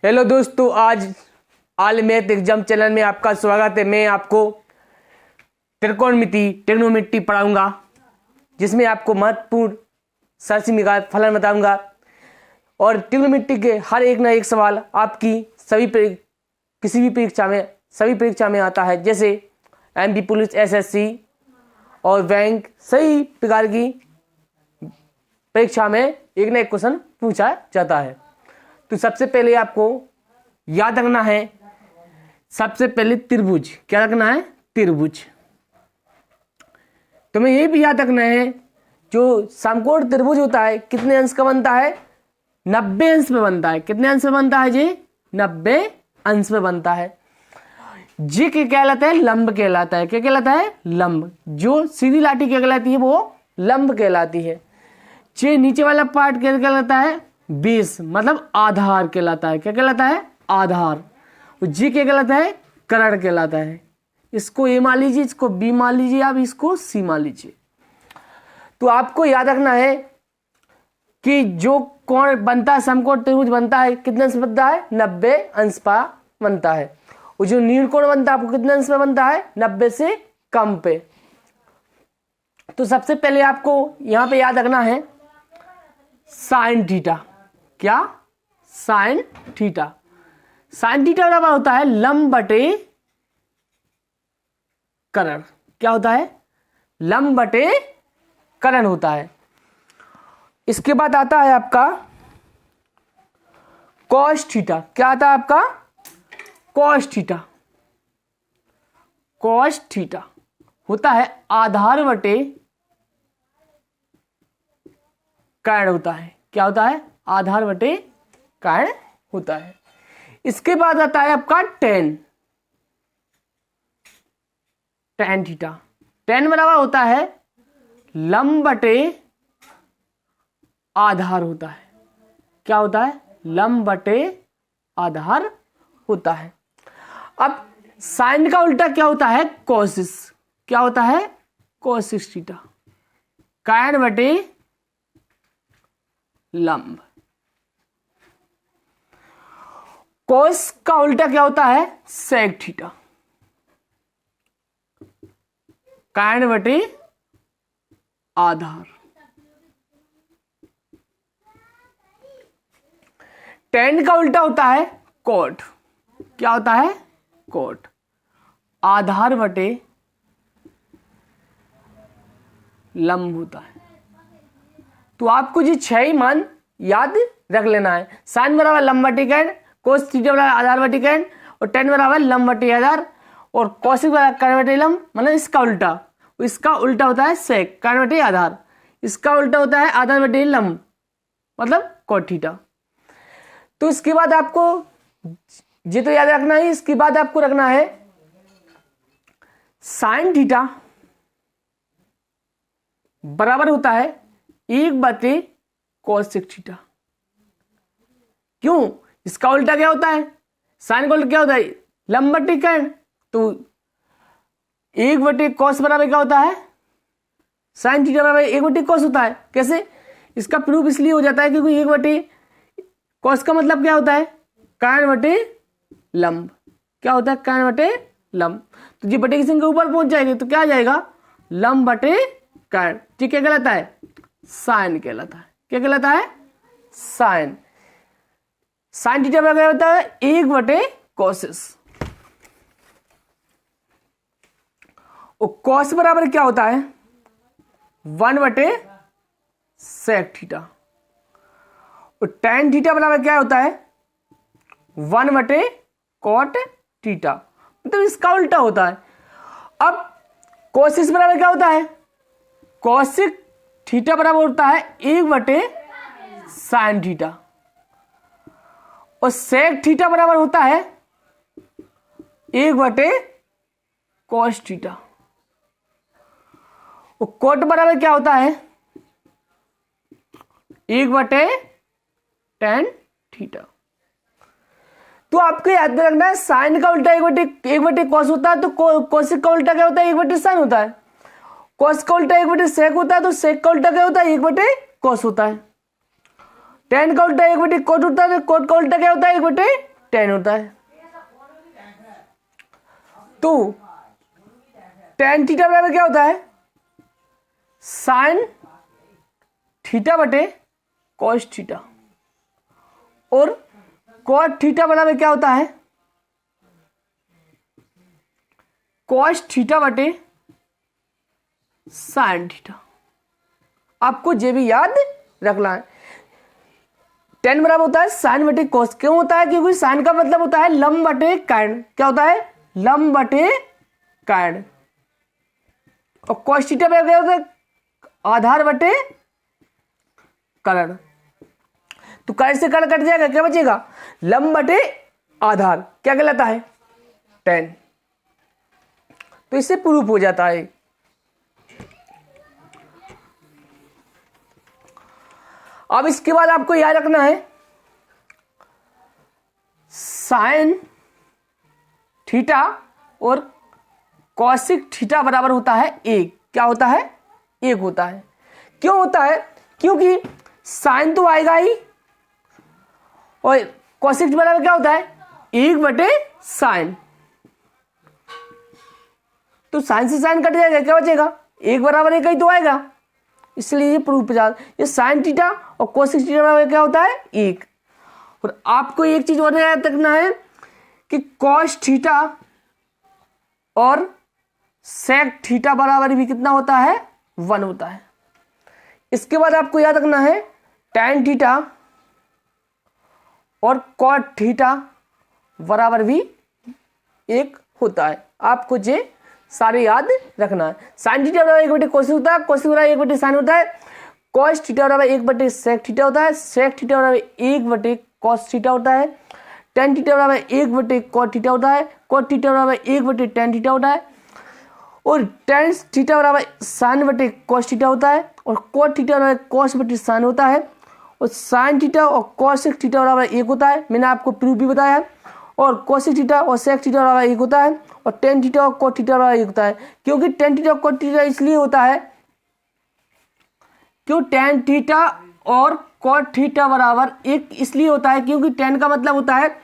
Hello दोस्तों, आज all math exam channel में आपका स्वागत है। मैं आपको त्रिकोणमिति ट्रिग्नोमेट्री पढ़ाऊंगा, जिसमें आपको महत्वपूर्ण सरसीमी का फलन बताऊंगा और ट्रिग्नोमेट्री के हर एक ना एक सवाल आपकी किसी भी परीक्षा में आता है, जैसे एमपी पुलिस, एसएससी और बैंक, सही प्रकार की परीक्षा में एक ना एक क्वेश्चन पूछा जाता है। तो सबसे पहले आपको याद रखना है, सबसे पहले त्रिभुज। क्या रखना है? त्रिभुज। तुम्हें ये भी याद रखना है, जो समकोण त्रिभुज होता है कितने अंश का बनता है? 90 अंश में बनता है। कितने अंश में बनता है जी? 90 अंश में बनता है। जी क्या कहलाता है? लंब कहलाता है। क्या कहलाता है? लंब। जो सीधी लाठी क्या कहलाती है? वो लंब कहलाती है। जे नीचे वाला पार्ट क्या कहलाता है? बेस, मतलब आधार कहलाता है। क्या कहलाता है? आधार। जी क्या कहलाता है? कर्ण कहलाता है। इसको ए मान लीजिए, इसको बी मान लीजिए, आप इसको सी मान लीजिए। तो आपको याद रखना है कि जो कोण बनता है, समकोण त्रिभुज बनता है, कितने अंश बनता है? 90 अंश पर बनता है। और जो नीलकोण बनता है, आपको कितने अंश में बनता है? 90 से कम पे। तो सबसे पहले आपको यहां पे याद रखना है साइन थीटा। क्या? Sine theta. साइन थीटा बराबर होता है लंब बटे कर्ण। क्या होता है? लंब बटे कर्ण होता है। इसके बाद आता है आपका कॉस थीटा। क्या आता है आपका? Cos theta. कॉस थीटा होता है आधार बटे कर्ण होता है। क्या होता है? आधार बटे कर्ण होता है। इसके बाद आता है आपका टेन थीटा। टेन बराबर होता है लंब बटे आधार होता है। क्या होता है? लंब बटे आधार होता है। अब साइन का उल्टा क्या होता है? कोसिस। क्या होता है? कोसिस थीटा। कर्ण बटे लंब। कोस का उल्टा क्या होता है? Sec theta. कर्ण बटे आधार। टेन का उल्टा होता है कोट। क्या होता है? कोट। आधार बटे लंब होता है। तो आपको जी 6 ही मान याद रख लेना है। साइन बराबर लंब बटे कर्ण, कोस थीटा बराबर आधार बटे कर्ण, और टेन बराबर लंब बटे आधार, और कोसिक बराबर कर्ण बटे लंब, मतलब इसका उल्टा। इसका उल्टा होता है सेक, कर्ण बटे आधार। इसका उल्टा होता है आधार बटे लंब, मतलब कोट थीटा। तो इसके बाद आपको ये तो याद रखना है। इसके बाद आपको रखना है साइन थीटा बराबर होता है 1/cos थीटा। क्यों? इसका उल्टा क्या होता है? साइन का उल्टा क्या होता है? लंब बटे कर्ण। तो 1/cos बराबर क्या होता है? साइन थीटा बराबर 1/cos होता है। कैसे? इसका प्रूफ इसलिए हो जाता है क्योंकि 1/cos का मतलब क्या होता है? कर्ण बटे लंब। क्या होता है? कर्ण बटे लंब। तो जी बटे की संख्या ऊपर पहुंच जाएगी तो क्या आ जाएगा? लंब बटे कर्ण। ठीक, क्या कहलाता है? साइन कहलाता है। क्या कहलाता है? साइन। साइन थीटा बराबर क्या होता है? 1/कोसिस। और कॉस बराबर क्या होता है? 1/सेक थीटा। और टेन थीटा बराबर क्या होता है? 1/कॉट थीटा, मतलब इसका उल्टा होता है। अब कोसिस बराबर क्या होता है? कोसिक थीटा बराबर होता है 1/साइन थीटा। और सेक थीटा बराबर होता है 1/कॉस थीटा। और कोट बराबर क्या होता है? 1/tan theta. तो आपको याद रखना है साइन का उल्टा 1/cos होता है, तो कोसिक का उल्टा क्या होता है? 1/sin होता है। कॉस का उल्टा 1/sec होता है, तो सेक का उल्टा क्या होता है? 1/cos होता है। टेन का उल्टा 1/cot होता है, तो कोट का उल्टा क्या होता है? 1/tan tan होता है। तो tan थीटा बराबर क्या होता है? sin थीटा बटे cos थीटा। और cot थीटा बराबर क्या होता है? cos थीटा बटे sin थीटा। आपको ये भी याद रखना है। tan बराबर होता है sin बटे cos। क्यों होता है? क्योंकि sin का मतलब होता है लंब बटे कायण। क्या होता है? लंब बटे कायण। और cos थीटा बराबर क्या होता है? आधार बटे कर्ण। तो कर्ण से कर्ण कट जाएगा, क्या बचेगा? लंब बटे आधार। क्या कहलाता है? tan। तो इससे प्रूफ हो जाता है। अब इसके बाद आपको याद रखना है साइन थीटा और कॉसिक थीटा बराबर होता है 1। क्या होता है? 1 होता है। क्यों होता है? क्योंकि साइन तो आएगा ही और कॉसिक बराबर क्या होता है? 1 बटे साइन। तो साइन से साइन कट जाएगा, क्या बचेगा? 1 बराबर 1 ही तो आएगा। इसलिए ये प्रूफ पे ये साइन थीटा और कोसिक थीटा बराबर क्या होता है? 1। और आपको एक चीज और याद रखना है कि कॉस थीटा और सेक थीटा बराबर भी कितना होता है? 1 होता है। इसके बाद आपको याद रखना है tan थीटा और cot थीटा बराबर भी 1 होता है। आपको ये सारे याद रखना है। साइन थीटा बराबर 1 बटे कोसिक होता है, कोसिक बराबर 1 बटे साइन होता है, cos थीटा बराबर 1 बटे सेक थीटा होता है, सेक थीटा बराबर 1 बटे cos थीटा होता है, tan थीटा बराबर 1 बटे cot थीटा होता है, cot थीटा बराबर 1 बटे tan थीटा होता है, और tan थीटा बराबर साइन बटे cos थीटा होता है, और cot थीटा बराबर cos बटे साइन होता है, और साइन थीटा और cosec थीटा बराबर 1 होता है। मैंने आपको प्रूफ भी बताया है। और cosec थीटा और sec थीटा बराबर 1 होता है, और tan थीटा और cot थीटा बराबर 1 होता है। क्योंकि tan थीटा और cot थीटा इसलिए होता है क्यों tan थीटा और cot थीटा बराबर 1 इसलिए होता है क्योंकि tan का मतलब होता है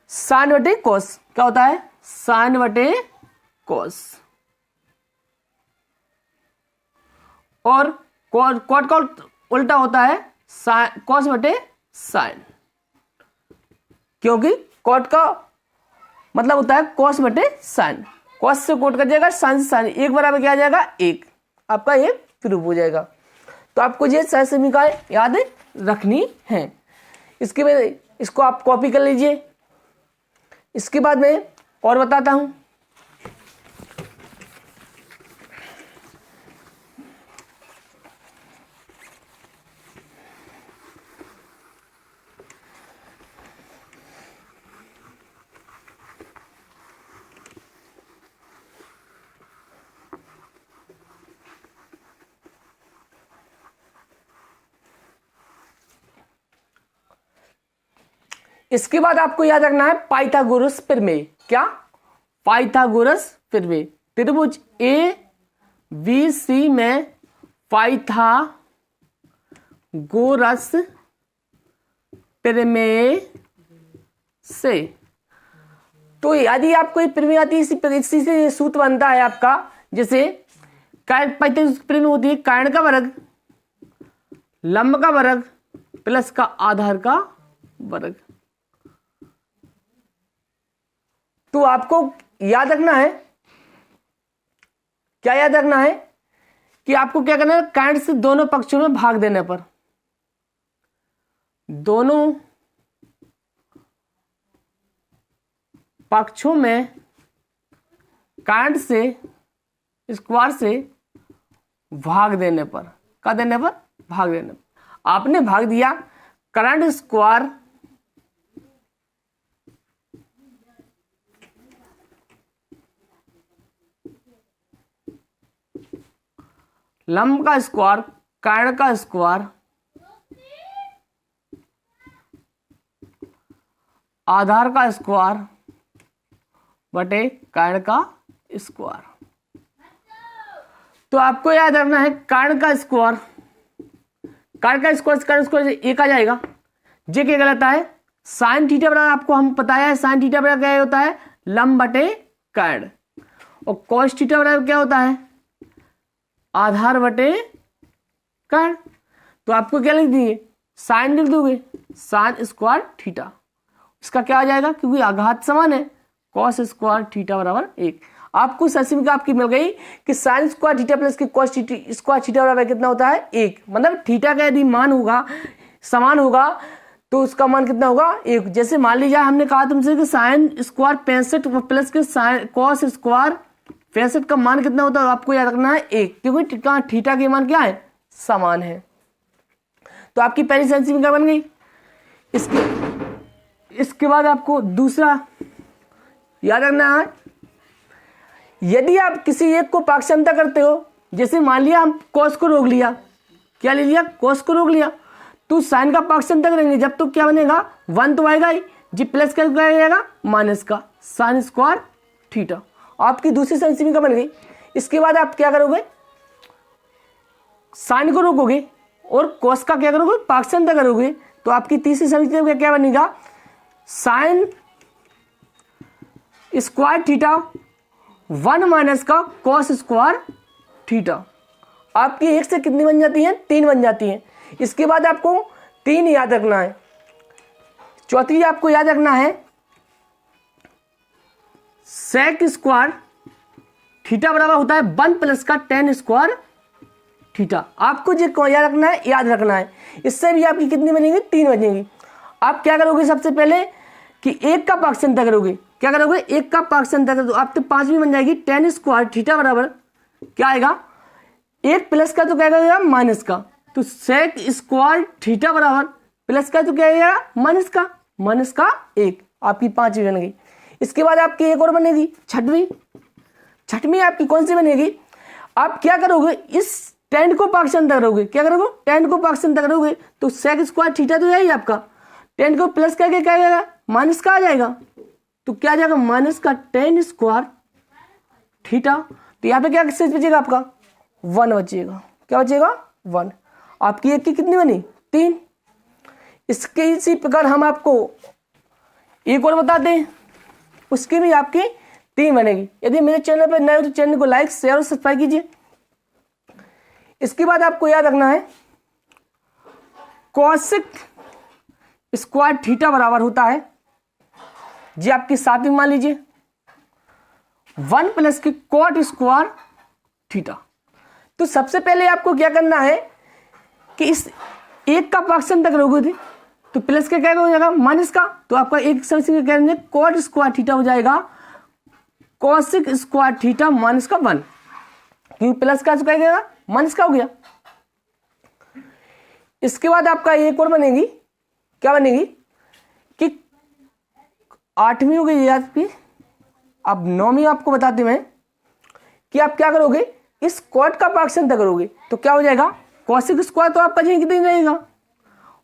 साइन बटे cos। क्या होता है? साइन बटे cos। और cot का उल्टा होता है cos बटे साइन। क्योंकि cot का मतलब होता है cos बटे साइन। cos से cot कट जाएगा, साइन से साइन, 1 बराबर क्या आ जाएगा? 1। आपका ये प्रूफ हो जाएगा। तो आपको ये सारी समीकरण याद रखनी है। इसके बाद इसको आप कॉपी कर लीजिए। इसके बाद मैं और बताता हूं। इसके बाद आपको याद रखना है पाइथागोरस प्रमेय। क्या? पाइथागोरस प्रमेय। त्रिभुज ए बी सी में पाइथागोरस प्रमेय से, तो यदि आपको ये प्रमेय आती है इसी से ये सूत्र बनता है आपका। जैसे पाइथागोरस प्रमेय होती है कारण का वर्ग लंब का वर्ग प्लस का आधार का वर्ग। तो आपको याद रखना है, क्या याद रखना है कि आपको क्या करना है? कारण से दोनों पक्षों में भाग देने पर, दोनों पक्षों में कारण से स्क्वायर से भाग देने पर, क्या देने पर? भाग देने पर। आपने भाग दिया करंट स्क्वायर लंब का स्क्वायर कारण का स्क्वायर आधार का स्क्वायर बटे कारण का स्क्वायर। तो आपको याद रखना है कारण का स्क्वायर एक आ जाएगा। जे क्या कहलाता है? साइन थीटा बराबर आपको हम बताया है, साइन थीटा बराबर क्या होता है, लंब बटे कैड। और कॉस थीटा बराबर क्या होता है, आधार बटे कैड। तो आपको क्या लिख दिए, साइन लिख दोगे, साइन स्क्वायर थीटा। इसका क्या आ जाएगा, क्योंकि आघात समान है, कॉस स्क्वायर थीटा बराबर 1। आपको समीकरण आपकी मिल गई कि साइन स्क्वायर थीटा प्लस की कॉस स्क्वायर थीटा बराबर कितना होता है, 1। मतलब थीटा का यदि मान होगा समान होगा तो उसका मान कितना होगा, 1। जैसे मान लीजिए हमने कहा तुमसे कि साइन स्क्वायर 65 प्लस के कॉस स्क्वायर 65 का मान कितना होता है, आपको याद रखना है 1, क्योंकि कहाँ थीटा के मान क्या है, समान है। तो आपकी पहली समीकरण बन गई। इसके बाद आपको दूसरा याद रखना है, यदि आप किसी एक को पाक्षांतर करते हो, जैसे मान लिया हम कॉस को रोक लिया, क्या ले लिया, कॉस को रोक लिया, तो साइन का पाक्षांतर करेंगे जब तो क्या बनेगा, 1 तो आएगा ही, जी प्लस का जाएगा माइनस का साइन स्क्वायर थीटा। आपकी दूसरी समीकरण बन गई। इसके बाद आप क्या करोगे, साइन को रोकोगे और कॉस का क्या करोगे, पाक्षांतर करोगे। तो आपकी तीसरी समीकरण क्या बनेगा, साइन स्क्वायर थीटा 1 माइनस का कॉस स्क्वायर थीटा। आपकी 1 से कितनी बन जाती है, 3 बन जाती है। इसके बाद आपको 3 याद रखना है। चौथी आपको याद रखना है, सेक स्क्वायर थीटा बराबर होता है 1 प्लस का tan स्क्वायर थीटा। आपको जो याद रखना है, याद रखना है। इससे भी आपकी कितनी बनेगी, 3 बनेगी। आप क्या करोगे, सबसे पहले कि 1 का पाक्षांतर करोगे, क्या करोगे, 1 का पाक्षांतर करोगे, आप तो 5वीं बन जाएगी tan स्क्वायर थीटा बराबर क्या आएगा, 1 प्लस का तो क्या करेगा, माइनस का, तो सेक स्क्वायर थीटा बराबर प्लस का तो क्या आएगा, माइनस का 1। आपकी 5वीं बन गई। इसके बाद आपकी एक और बनेगी, छठवीं आपकी कौन सी बनेगी, आप क्या करोगे, इस tan को पाक्षांतर करोगे, क्या करोगे, tan को पाक्षांतर करोगे तो सेक स्क्वायर थीटा तो है ही आपका, tan को प्लस करके क्या आएगा, माइनस का आ जाएगा, तो क्या आ जाएगा, माइनस का tan स्क्वायर थीटा। तो यहाँ पे क्या शेष बचेगा आपका, 1 बचेगा। क्या बचेगा, 1। आपकी एक की कितनी बनी, 3। इसके इसी प्रकार हम आपको एक और बताते हैं, उसकी भी आपकी 3 बनेगी। यदि मेरे चैनल पर नए हो तो चैनल को लाइक शेयर और सब्सक्राइब कीजिए। इसके बाद आपको याद रखना है, कॉसेक स्क्वायर थीटा बराबर होता है जी आपकी 7वीं मान लीजिए 1 प्लस की कॉट स्क्वायर थीटा। तो सबसे पहले आपको क्या करना है कि इस 1 का पाक्षांतर करोगे तो प्लस का क्या हो जाएगा, माइनस का, तो आपका एक समीकरण करेंगे कॉट स्क्वायर थीटा हो जाएगा कॉसेक स्क्वायर थीटा माइनस का 1, क्योंकि प्लस का क्या गया, माइनस का हो गया। इसके बाद आपका एक और बनेगी, क्या बनेगी कि 8वीं हो गई आपकी, अब 9वीं आपको बताते हैं कि आप क्या करोगे, इस कॉट का पाक्षांतर करोगे तो क्या हो जाएगा, कॉसेक स्क्वायर तो आपका कितनी रहेगा,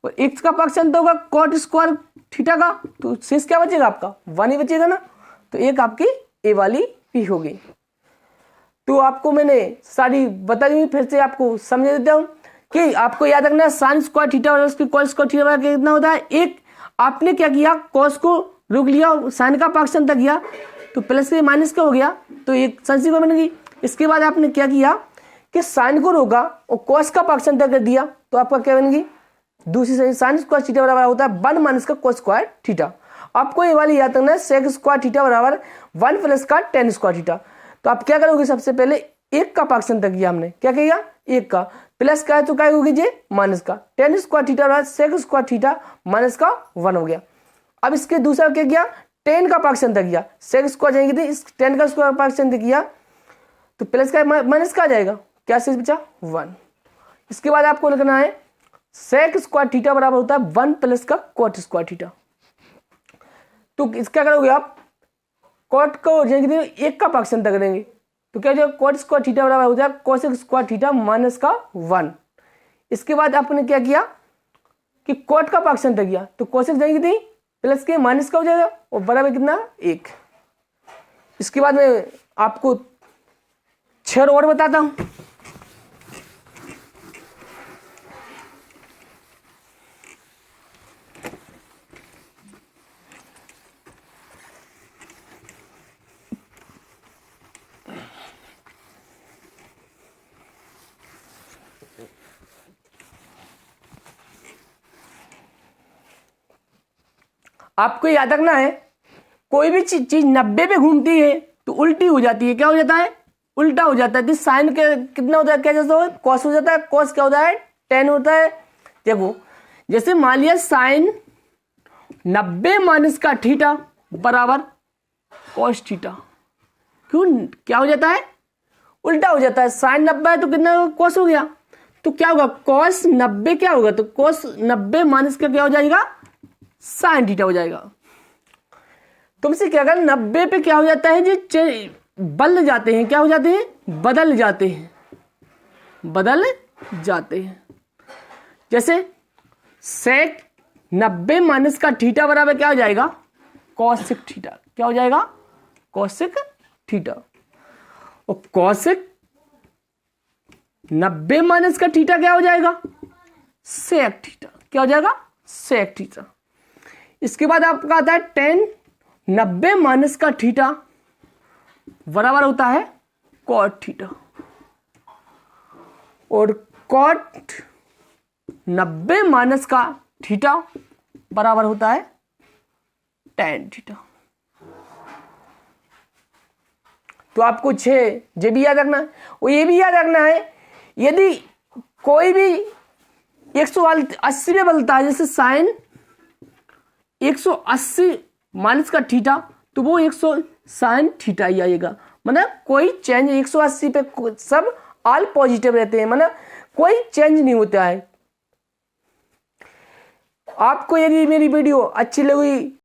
और x का पाक्षांतर होगा कॉट स्क्वायर थीटा का, तो शेष क्या बचेगा आपका, 1 ही बचेगा ना। तो एक आपकी ए वाली भी होगी। तो आपको मैंने सारी बता दी, फिर से आपको समझ देता हूँ कि आपको याद रखना है साइन स्क्वायर थीटा और उसकी कॉस स्क्वायर थीटा कितना होता है, 1। आपने क्या किया, कॉस को रोक लिया, साइन का पाक्षांतर किया तो प्लस से माइनस का हो गया, तो एक समीकरण बन गई। इसके बाद आपने क्या किया कि साइन को रोका और कॉस का पाक्षांतर कर दिया, तो आपका क्या बन गई, दूसरी साइन स्क्वायर थीटा बराबर होता है 1 माइनस का कॉस स्क्वायर थीटा। आपको ये वाली याद रखना है, सेक स्क्वायर थीटा बराबर 1 प्लस का tan स्क्वायर थीटा। तो आप क्या करोगे, सबसे पहले 1 का पाक्षांतर किया हमने, क्या किया, 1 का, प्लस का है तो क्या हो कीजिए, माइनस का, tan स्क्वायर थीटा बराबर सेक स्क्वायर थीटा माइनस का 1 हो गया। अब इसके दूसरा क्या किया, tan का पाक्षांतर किया, सेक स्क्वायर जाएंगे थे, इस tan का स्क्वायर पाक्षांतर किया तो प्लस का माइनस का आ जाएगा, क्या शेष बचा, 1। इसके बाद आपको लिखना है सेक स्क्वायर थीटा बराबर होता है 1 प्लस का कॉट स्क्वायर थीटा। तो इसका करोगे आप, कॉट को 1 का पाक्षांतर करेंगे तो क्या जो कॉट स्क्वायर थीटा बराबर हो जाएगा कोसेक स्क्वायर थीटा माइनस का 1। इसके बाद आपने क्या किया कि कॉट का पाक्षांतर किया तो कोसेक जाएगी थी प्लस के माइनस का हो जाएगा और बराबर कितना, 1। इसके बाद मैं आपको 6 और बताता हूं। आपको याद रखना है, कोई भी चीज 90 पे घूमती है तो उल्टी हो जाती है। क्या हो जाता है? उल्टा हो जाता है। तो साइन के कितना होता है, क्या जैसा हो, कॉस हो जाता है। कॉस क्या होता है? 10 होता है। देखो जैसे मान लिया साइन 90 माइनस का थीटा बराबर कॉस थीटा। क्यों? क्या हो जाता है? उल्टा हो जाता है। साइन 90 है तो कितना कॉस हो गया, तो क्या होगा? कॉस 90 क्या होगा? तो कॉस 90 माइनस का क्या हो जाएगा? साइन थीटा हो जाएगा। तुमसे क्या कर, 90 पे क्या हो जाता है जी? बदल जाते हैं। क्या हो जाते हैं? बदल जाते हैं, बदल जाते हैं। जैसे सेक 90 माइनस का थीटा बराबर क्या हो जाएगा? Cosec theta. क्या हो जाएगा? Cosec theta. और कॉसिक 90 माइनस का थीटा क्या हो जाएगा? Sec theta. क्या हो जाएगा? Sec theta. इसके बाद आपका आता है 10 90 माइनस का थीटा बराबर होता है कॉट थीटा। और कॉट 90 माइनस का थीटा बराबर होता है tan थीटा। तो आपको 6 ये भी याद रखना है। और ये भी याद रखना है, यदि कोई भी 180 में बदलता है, जैसे साइन 180 माइनस का थीटा, तो वो 100 साइन थीटा ही आएगा। मतलब कोई चेंज 180 पे सब ऑल पॉजिटिव रहते हैं, मतलब कोई चेंज नहीं होता है। आपको यदि मेरी वीडियो अच्छी लगी